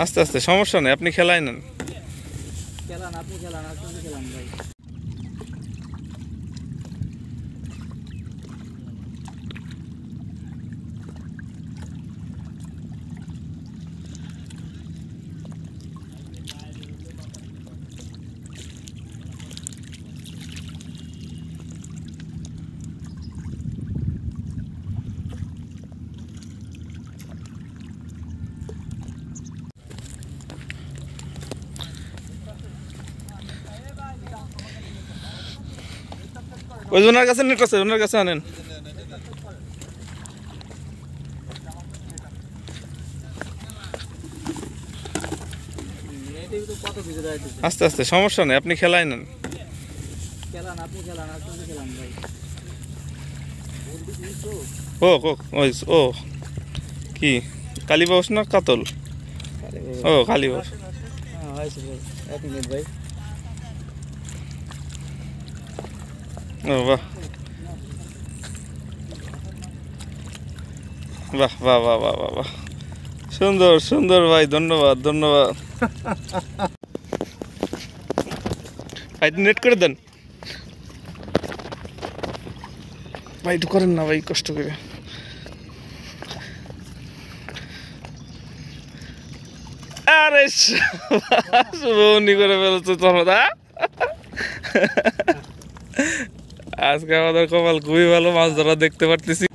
আস্তে আস্তে, সমস্যা নেই, আপনি খেলায় নেন। ওই ওনার কাছে নেট আছে, ওনার কাছে আনেন। আস্তে আস্তে, সমস্যা নেই, আপনি খেলায় নেন। ও ওই ও কি কালীবাস না কাতল? ও কালীবাস। ও বাহ বাহ বাহ বাহ বাহ বাহ বাহ, সুন্দর সুন্দর ভাই, ধন্যবাদ ধন্যবাদ। ভাই নেট করে দেন ভাই, একটু করেন না ভাই, কষ্ট করে। আরে শুভনি করে ফেলছো চমদা। আজকে আমাদের কপাল খুবই ভালো, মাছ ধরা দেখতে পারতেছি।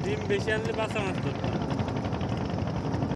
ডিম বেশি আনলে বাঁচা মাছ ধরতাম।